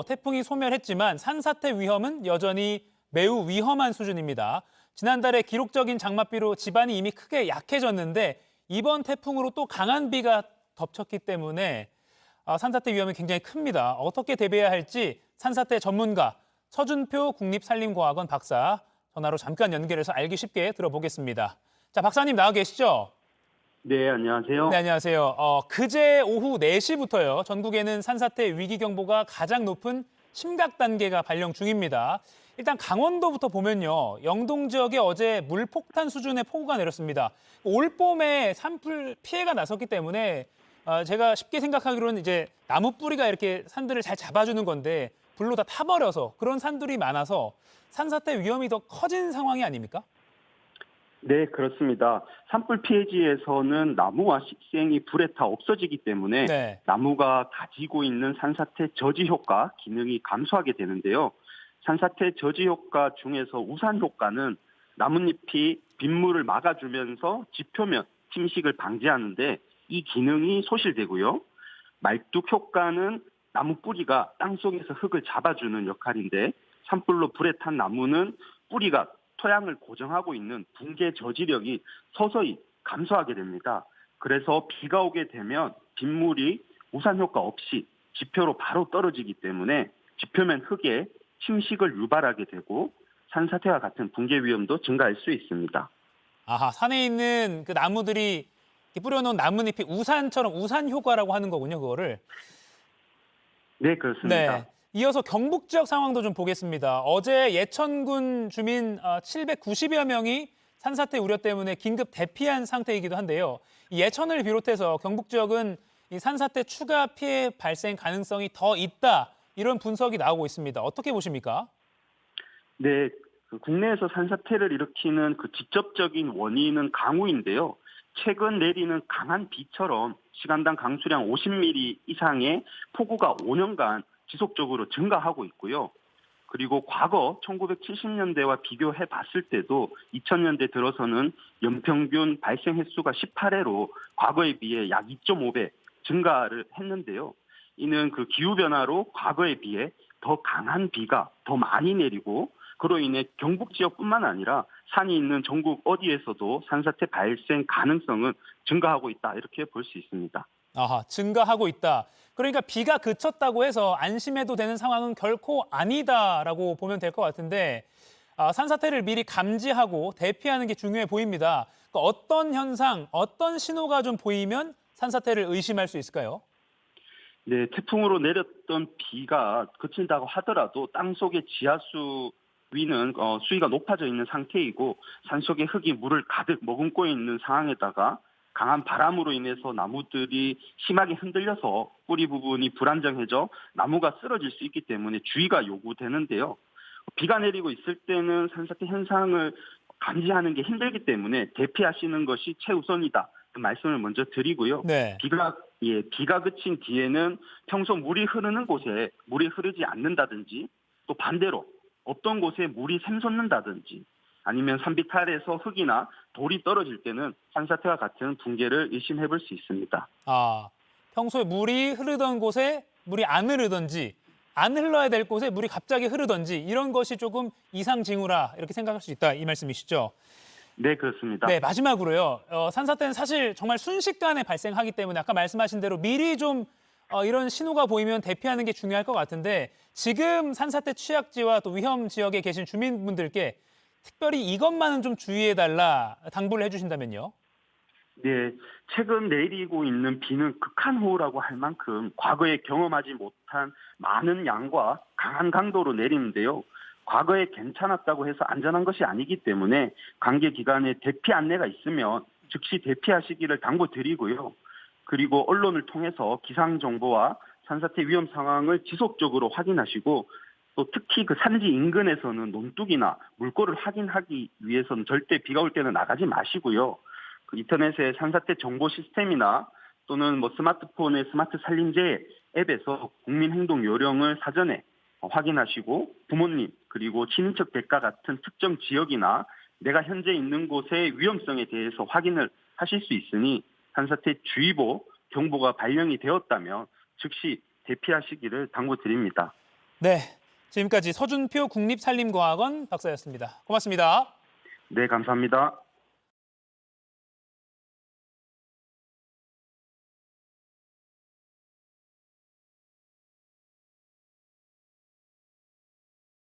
태풍이 소멸했지만 산사태 위험은 여전히 매우 위험한 수준입니다. 지난달에 기록적인 장맛비로 집안이 이미 크게 약해졌는데 이번 태풍으로 또 강한 비가 덮쳤기 때문에 산사태 위험이 굉장히 큽니다. 어떻게 대비해야 할지 산사태 전문가 서준표 국립산림과학원 박사 전화로 잠깐 연결해서 알기 쉽게 들어보겠습니다. 자, 박사님 나와 계시죠? 네, 안녕하세요. 네, 안녕하세요. 그제 오후 4시부터요. 전국에는 산사태 위기경보가 가장 높은 심각 단계가 발령 중입니다. 일단 강원도부터 보면요. 영동 지역에 어제 물폭탄 수준의 폭우가 내렸습니다. 올봄에 산불 피해가 났었기 때문에 제가 쉽게 생각하기로는 이제 나무 뿌리가 이렇게 산들을 잘 잡아주는 건데 불로 다 타버려서 그런 산들이 많아서 산사태 위험이 더 커진 상황이 아닙니까? 네, 그렇습니다. 산불 피해지에서는 나무와 식생이 불에 타 없어지기 때문에 네. 나무가 가지고 있는 산사태 저지 효과 기능이 감소하게 되는데요. 산사태 저지 효과 중에서 우산 효과는 나뭇잎이 빗물을 막아주면서 지표면 침식을 방지하는데 이 기능이 소실되고요. 말뚝 효과는 나무 뿌리가 땅속에서 흙을 잡아주는 역할인데 산불로 불에 탄 나무는 뿌리가 토양을 고정하고 있는 붕괴 저지력이 서서히 감소하게 됩니다. 그래서 비가 오게 되면 빗물이 우산 효과 없이 지표로 바로 떨어지기 때문에 지표면 흙에 침식을 유발하게 되고 산사태와 같은 붕괴 위험도 증가할 수 있습니다. 아하, 산에 있는 그 나무들이 이렇게 뿌려놓은 나뭇잎이 우산처럼 우산 효과라고 하는 거군요, 그거를. 네, 그렇습니다. 네. 이어서 경북 지역 상황도 좀 보겠습니다. 어제 예천군 주민 790여 명이 산사태 우려 때문에 긴급 대피한 상태이기도 한데요. 이 예천을 비롯해서 경북 지역은 이 산사태 추가 피해 발생 가능성이 더 있다. 이런 분석이 나오고 있습니다. 어떻게 보십니까? 네, 국내에서 산사태를 일으키는 그 직접적인 원인은 강우인데요. 최근 내리는 강한 비처럼 시간당 강수량 50mm 이상의 폭우가 5년간 지속적으로 증가하고 있고요. 그리고 과거 1970년대와 비교해 봤을 때도 2000년대 들어서는 연평균 발생 횟수가 18회로 과거에 비해 약 2.5배 증가를 했는데요. 이는 그 기후변화로 과거에 비해 더 강한 비가 더 많이 내리고 그로 인해 경북 지역뿐만 아니라 산이 있는 전국 어디에서도 산사태 발생 가능성은 증가하고 있다 이렇게 볼 수 있습니다. 아하, 증가하고 있다. 그러니까 비가 그쳤다고 해서 안심해도 되는 상황은 결코 아니다라고 보면 될 것 같은데 산사태를 미리 감지하고 대피하는 게 중요해 보입니다. 그러니까 어떤 현상, 어떤 신호가 좀 보이면 산사태를 의심할 수 있을까요? 네, 태풍으로 내렸던 비가 그친다고 하더라도 땅속의 지하수 위는 수위가 높아져 있는 상태이고 산속의 흙이 물을 가득 머금고 있는 상황에다가 강한 바람으로 인해서 나무들이 심하게 흔들려서 뿌리 부분이 불안정해져 나무가 쓰러질 수 있기 때문에 주의가 요구되는데요. 비가 내리고 있을 때는 산사태 현상을 감지하는 게 힘들기 때문에 대피하시는 것이 최우선이다. 그 말씀을 먼저 드리고요. 네. 비가 그친 뒤에는 평소 물이 흐르는 곳에 물이 흐르지 않는다든지 또 반대로 없던 곳에 물이 샘솟는다든지 아니면 산비탈에서 흙이나 돌이 떨어질 때는 산사태와 같은 붕괴를 의심해 볼 수 있습니다. 평소에 물이 흐르던 곳에 물이 안 흐르던지 안 흘러야 될 곳에 물이 갑자기 흐르던지 이런 것이 조금 이상 징후라 이렇게 생각할 수 있다 이 말씀이시죠? 네, 그렇습니다. 네, 마지막으로요. 산사태는 사실 정말 순식간에 발생하기 때문에 아까 말씀하신 대로 미리 좀 이런 신호가 보이면 대피하는 게 중요할 것 같은데 지금 산사태 취약지와 또 위험 지역에 계신 주민분들께 특별히 이것만은 좀 주의해달라 당부를 해주신다면요. 네, 최근 내리고 있는 비는 극한호우라고 할 만큼 과거에 경험하지 못한 많은 양과 강한 강도로 내리는데요. 과거에 괜찮았다고 해서 안전한 것이 아니기 때문에 관계 기관에 대피 안내가 있으면 즉시 대피하시기를 당부드리고요. 그리고 언론을 통해서 기상 정보와 산사태 위험 상황을 지속적으로 확인하시고 또 특히 그 산지 인근에서는 논둑이나 물꼬를 확인하기 위해서는 절대 비가 올 때는 나가지 마시고요. 그 인터넷의 산사태 정보 시스템이나 또는 스마트폰의 스마트 산림제 앱에서 국민행동 요령을 사전에 확인하시고 부모님 그리고 친인척 백과 같은 특정 지역이나 내가 현재 있는 곳의 위험성에 대해서 확인을 하실 수 있으니 산사태 주의보 경보가 발령이 되었다면 즉시 대피하시기를 당부드립니다. 네, 지금까지 서준표 국립산림과학원 박사였습니다. 고맙습니다. 네, 감사합니다.